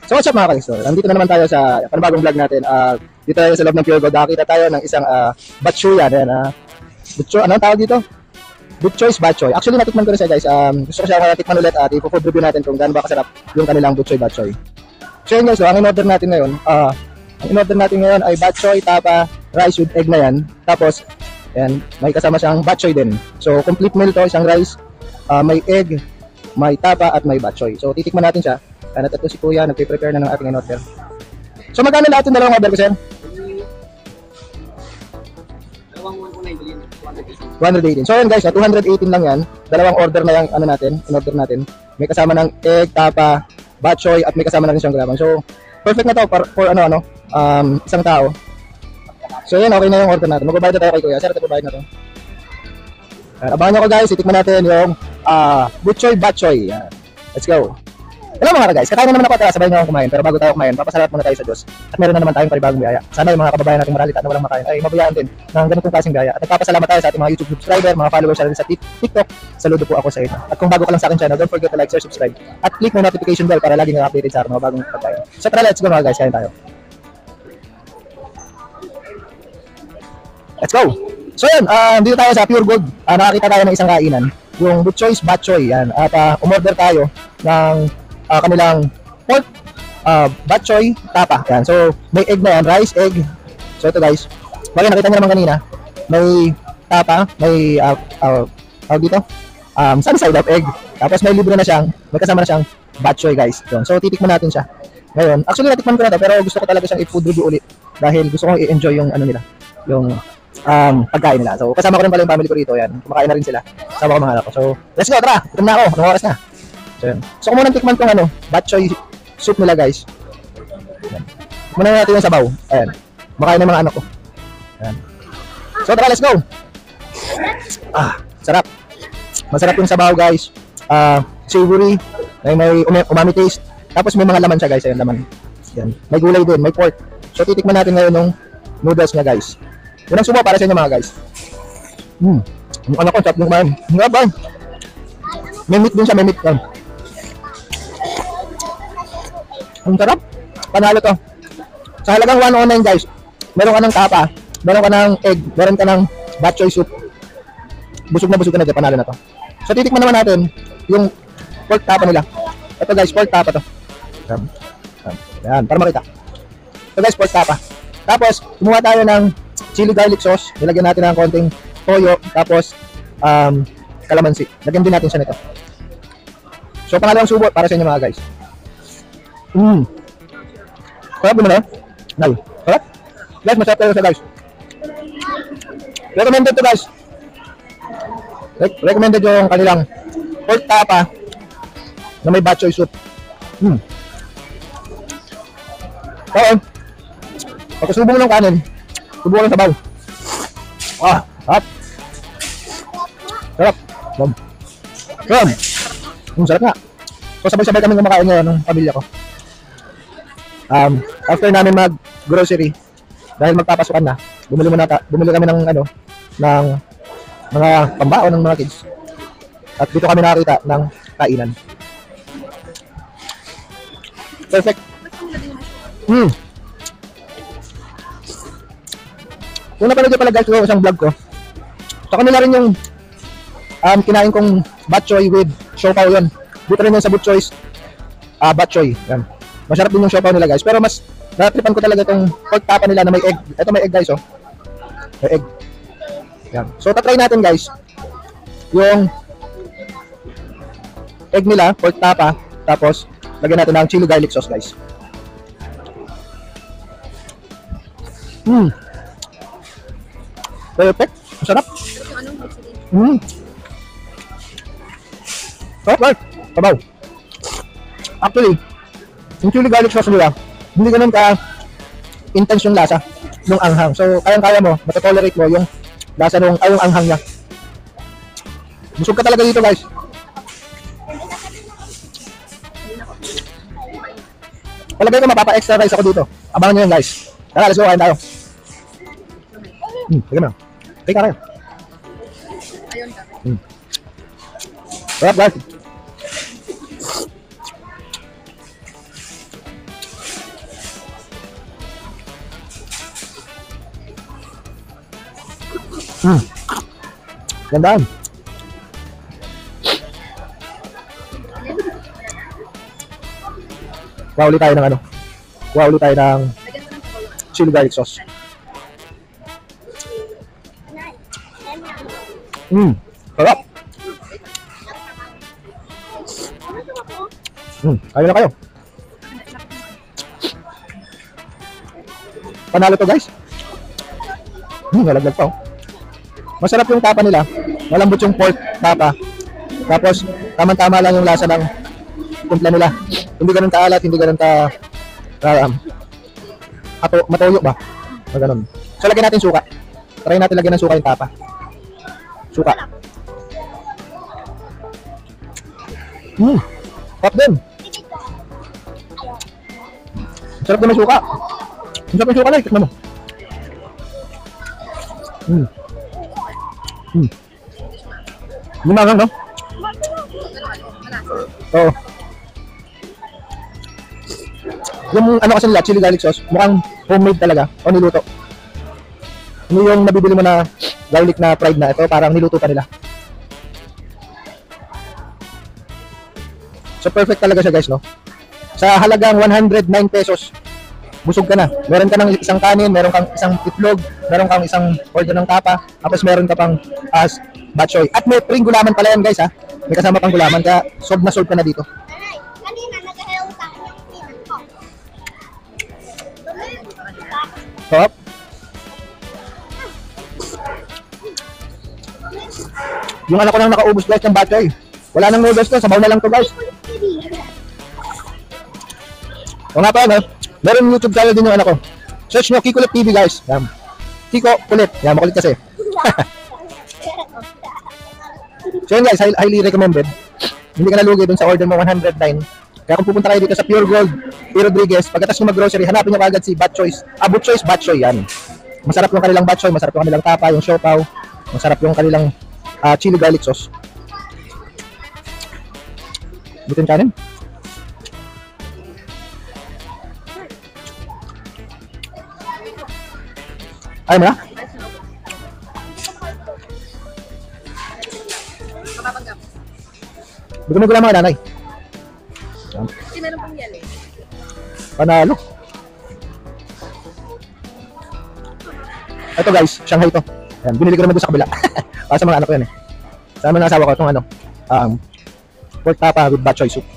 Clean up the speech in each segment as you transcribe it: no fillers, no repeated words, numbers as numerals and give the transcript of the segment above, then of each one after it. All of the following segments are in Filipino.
So what's up mga ka-explore? Nandito na naman tayo sa panibagong vlog natin. Dito tayo sa loob ng Pure Gold. Nakakita tayo ng isang batchoy yan. Batchoy, ano tawag dito? Butchoy's Batchoy. Actually natikman ko na siya guys. Gusto ko siya natikman ulit at i-food review natin kung gaano ba kasarap yung kanilang Butchoy Batchoy. So yun guys, ang in-order natin ngayon, ay batchoy, tapa, rice with egg na yan. Tapos, yan, may kasama siyang batchoy din. So complete meal to, isang rice, may egg, may tapa at may batchoy. So titikman natin siya. At ito si Kuya, nagpe-prepare na ng ating in-order. So magkano lahat yung dalawang order ko, sir? 218. So yun guys, 218 lang yan. Dalawang order na yung in-order natin. May kasama ng egg, tapa, batchoy, at may kasama na rin siyang grabang. So perfect na to for isang tao. So yun, okay na yung order natin. Magbabayad na tayo kay Kuya. Sir, ito bayad na to. Abangan nyo ko guys, itikman natin yung Butchoy Batchoy. Let's go. Hello mga guys, kakain na naman ako at sabay nyo akong kumain. Pero bago tayo kumain, papasalamat muna tayo sa Diyos. At meron na naman tayong panibagong biyaya. Sana yung mga kababayan nating maralita na walang makain ay mabayaan din ng ganitong klaseng biyaya. At nagpapasalamat tayo sa ating mga YouTube subscriber, mga followers natin sa TikTok. Saludo po ako sa inyo. At kung bago ka lang sa akin channel, don't forget to like, share, subscribe. At click mo notification bell para lagi nyo updated sa mga bagong pagkain. So tara, let's go mga guys, kain tayo. Let's go! So yun, dito tayo sa Pure Gold. Nakakita tayo ng isang kainan, yung Butchoy's Batchoy. Yan. At umorder tayo ng kanilang pork, batchoy, tapa. Yan. So, may egg na yan, rice, egg. So, ito guys. Bagay, nakita nyo naman kanina. May tapa, may, dito, sunny side up egg. Tapos may libre na siyang, may kasama na siyang batchoy guys. Yun. So, titikman natin siya. Ngayon, actually natikman ko na to, pero gusto ko talaga siyang i-food review ulit. Dahil gusto kong i-enjoy yung ano nila, yung pagkain nila. So, kasama ko rin pala yung family ko rito. Yan. Kumakain na rin sila. Kasama ko mga anak ko. So, let's go, tara. Tikim na ako. Anong oras na? So, yun. So, kung muna tikman kong batchoy soup nila guys. Yan. Muna natin yung sabaw. Ayan. Makain ng mga anak ko. Ayan. So, tara, let's go. Sarap. Masarap yung sabaw guys. Savory. May umami taste. Tapos may mga laman siya guys. Ayan, laman. Yan. May gulay din. May pork. So, titikman natin ngayon yung noodles niya guys. Yun ang subo para sa inyo mga guys. Yung anak ko, sarap yung kumain. Nga ba? May meat din siya, may meat. Yan. Ang sarap. Panalo to. Sa halagang 109 guys, meron ka ng tapa, meron ka ng egg, meron ka ng batchoy soup. Busog na dyan, panalo na to. So titikman naman natin yung pork tapa nila. Ito guys, pork tapa to. Yan, para makita. Ito guys, pork tapa. Tapos, kumuha tayo ng chili garlic sauce. Nilagyan natin ng konting toyo. Tapos, kalamansi. Lagyan din natin siya nito. So, pangalawang subo para sa inyo mga guys. Sarap din na. Sarap. Guys, masarap tayo sa guys. Recommended to guys. Recommended yung kanilang pork tapa na may batchoy soup. Okay. Pagkasubo mo ng kanin, subo ng sabaw. Sarap. Sarap. Sarap nga. So sabay-sabay kami kumakain ngayon ng pamilya ko. After namin mag-grocery, dahil magpapasukan na, bumili kami ng ng mga pambaon ng mga kids. At dito kami nakakita ng kainan. Perfect. Kung napanood nyo pala guys yung isang vlog ko, sa kanila rin yung kinain kong batchoy with siopaw yun. Dito rin yun sa Butchoy's Batchoy. Yan. Masarap din yung siopaw nila guys. Pero mas natripan ko talaga itong pork tapa nila na may egg. Ito may egg guys oh. May egg. Yan. So tatry natin guys yung egg nila, pork tapa. Tapos lagyan natin ng chili garlic sauce guys. Perfect. Masarap. Sarap guys. Sabaw. Actually, yung chili garlic sauce nila, hindi ganun ka intense yung lasa ng anghang. So, kayang-kaya mo, matatolerate mo yung lasa ng yung anghang niya. Busog ka talaga dito guys. Palagay ko mapapa-extra rice ako dito. Abangan nyo yun guys. Tara, let's go, kain tayo. Sige na. Take ka kayo. Ayun ka. Sarap guys. Gandaan. Kuha ulit tayo ng ano. Kuha ulit tayo ng Lagyan mo ng sabaw. chili garlic sauce. Sarap. Kayo na kayo. Panalo to guys. Nalaglag pa oh. Masarap yung tapa nila. Malambot yung pork tapa. Tapos, tama-tama lang yung lasa ng timpla nila. Hindi ganun kaalat, hindi ganun matoyo ba? O ganun. So, lagyan natin suka. Try natin lagyan ng suka yung tapa. Suka. Sarap din. Sarap din may suka. Ang sarap yung suka na, tikman mo. Lumangang, no? Oo. Yung ano kasi nila, chili garlic sauce, mukhang homemade talaga o niluto. Hindi yung nabibili mo na garlic na fried na ito, parang niluto pa nila. So perfect talaga siya guys, no? Sa halagang 109 pesos, busog ka na. Meron ka ng isang kanin, meron kang isang itlog, meron kang isang order ng tapa, tapos meron ka pang bok choy. At may pring gulaman pala yan guys ha. May kasama pang gulaman, kaya solve na solve ka na dito. Kanina, nag-hello sa akin yung pinag ko. Top. Yung anak ko nang nakaubos guys ng bok choy. Wala nang noodles to, sabaw na lang to guys. O nga pa ano, meron YouTube channel din yung anak ko. Search nyo Kiko Kulit TV guys. Yan. Kiko Kulit. Yan, makulit kasi. So yun guys, highly recommended. Hindi ka nalugi dun sa order mo 109. Kaya kung pupunta kayo dito sa Pure Gold, P. Rodriguez, pagkatapos nyo mag-grocery, hanapin nyo kagad si bok choy. Bok choy, yan. Masarap yung kanilang bok choy, masarap yung kanilang tapa, yung siopaw, masarap yung kanilang chili garlic sauce. Dito yung kanin. Ayaw mo na? Mapapanggap. Bigyan mo ko lang mga nanay. Kasi meron pang yan eh. Panalo. Ito guys, Shanghai to. Ayan, binili ko naman doon sa kabila. Para sa mga anak ko yan eh. Sama ng asawa ko itong ano, pork tapa with bok choy soup.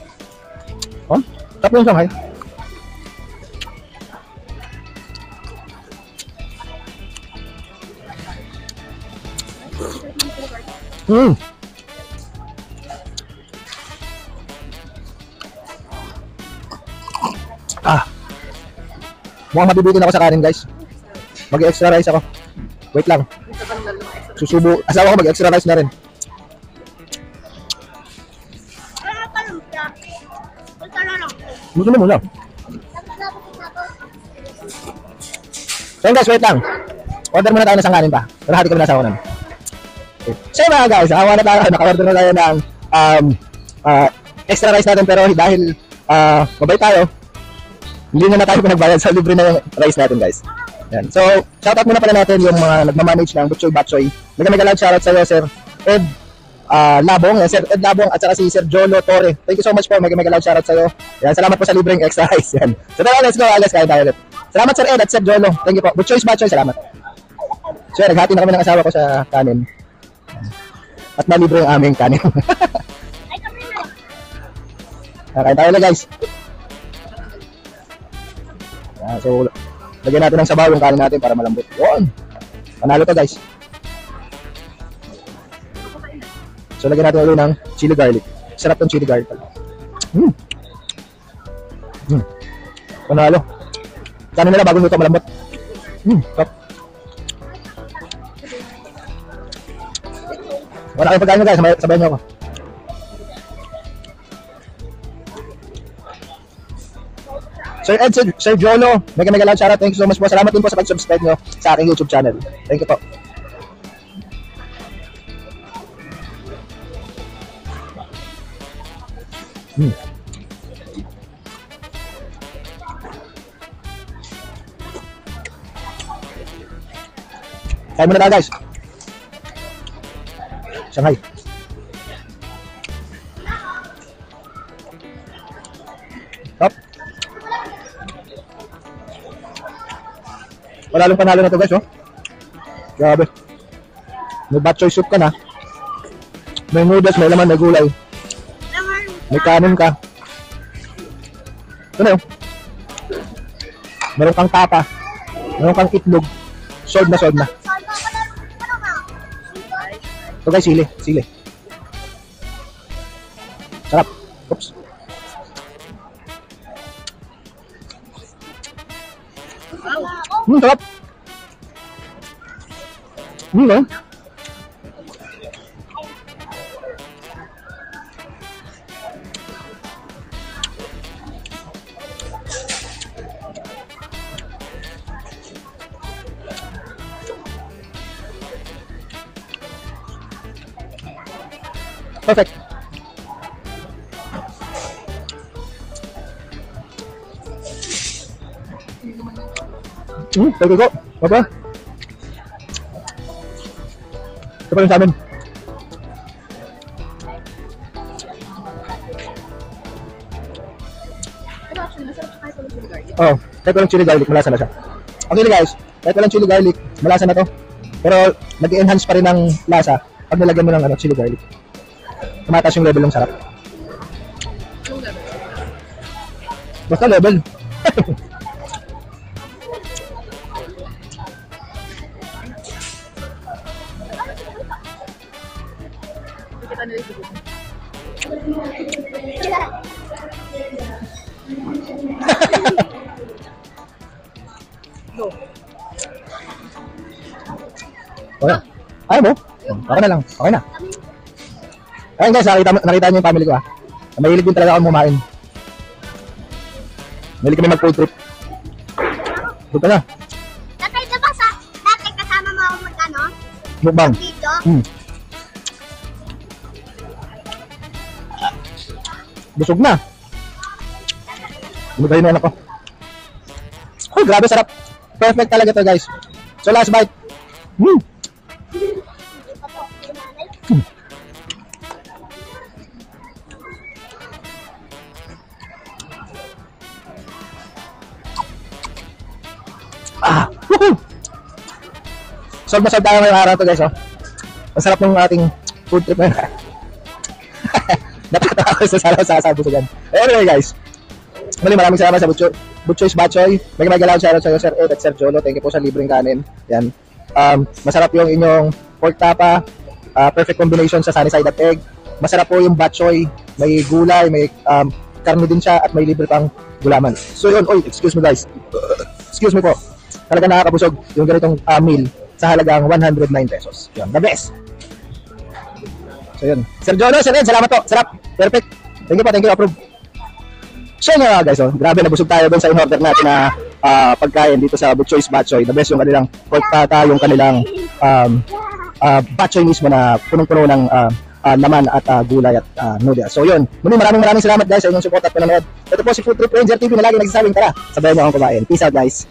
Oh, tapos yung Shanghai. Mukhang mabibitin ako sa kanin guys. Mag-extra rice ako. Wait lang. Susubo. Asawa ko mag-extra rice na rin. Gusto mo muna. So yun guys, wait lang. Order muna tayo ng sangkanin pa. Pero hati kami na sawanan. Okay. So mga guys, awa na tayo. Naka-order na tayo ng extra rice natin. Pero dahil mabay tayo, hindi na tayo pinagbayad sa libre na yung rice natin guys. Yan. So, shoutout muna pala natin yung mga nagmamanage ng Butchoy Batchoy. Mega shoutout sa iyo, Sir Ed Labong, Sir Ed Labong at saka si Sir Jolo Torre. Thank you so much po, mega shoutout sa iyo. Yan, salamat po sa libreng extra rice. Yan. So, tara, let's go, let's kain tayo ulit. Salamat Sir Ed at Sir Jolo. Thank you po. Butchoy Batchoy, salamat. So, naghati na kami ng asawa ko sa kanin. At malibre yung aming kanin. Kain tayo na guys. So, lagyan natin ng sabaw yung kanin natin para malambot. Yun. Panalo to guys. So, lagyan natin ulit ng chili garlic. Sarap ng chili garlic. Panalo. Kanin nila bagong luto malambot. Top. Wala kayong pagkain nyo guys. Sabayan nyo ako. Sir Ed, Sir Jolo, mega loud shoutout. Thank you so much po. Salamat din po sa pag-subscribe nyo sa aking YouTube channel. Thank you po. Kain muna tayo guys. Shanghai. Top. Wala lang panalo na to guys, oh. Grabe. May bok choy soup ka na. May noodles, may laman, may gulay. May kanin ka. Ito na yun. Meron kang tapa. Meron kang itlog. Sold na, sold na. Ito guys, sili. Sili. Sarap. Oops. Sarap. No? Perfect. Thank you po. Papa. Ito pa rin sa amin. Pero actually, masarap siya kahit walang chili garlic. Oh, kahit walang chili garlic, malasa na siya. Okay guys, kahit walang chili garlic, malasa na to. Pero nag-enhance pa rin ng lasa pag nilagyan mo ng chili garlic. Tumataas yung level ng sarap. Yung level. Basta level. Kita nila siguro. Go. Okay. Ayaw mo? Okay na lang. Okay na. Ayun guys, nakita niyo yung family ko, ha. Mahilig din talaga akong kumain. Mahilig kami mag-food trip. Doon ka na. Tatay, diba dati kasama mo ako mag-ano? Mukbang. Video? Busog na. Bumigay na anak ko. Oh, grabe sarap. Perfect talaga to guys. So last bite. Woohoo! Solve na solve tayo ngayong araw to guys, oh. Masarap ng ating food trip ngayon. Napatawa ako sa salaw sa sabi ko dyan. Anyway guys, muli maraming salamat sa Butchoy's Batchoy. May galaw shoutout sa iyo Sir Ed at Sir Jolo. Thank you po sa libreng kanin. Yan. Masarap yung inyong pork tapa. Perfect combination sa sunny side up egg. Masarap po yung batchoy. May gulay, may karne din siya at may libre pang gulaman. So yun, excuse me guys. Excuse me po. Talaga nakakabusog yung ganitong meal sa halagang 109 pesos. Yan, the best. So yun. Sir Jolo, Sir Ed, salamat po. Sarap. Perfect. Thank you po, thank you. Approve. So yun nga guys, grabe nabusog tayo doon sa in-order natin na pagkain dito sa Butchoy's Batchoy. The best yung kanilang pork tata, yung kanilang batchoy mismo na punong-puno ng laman at gulay at noodles. So yun, muli maraming salamat guys sa inyong support at panonood. Ito po si Food Trip Ranger TV na lagi nagsasabing tara, sabayan niyo akong kumain. Peace out guys.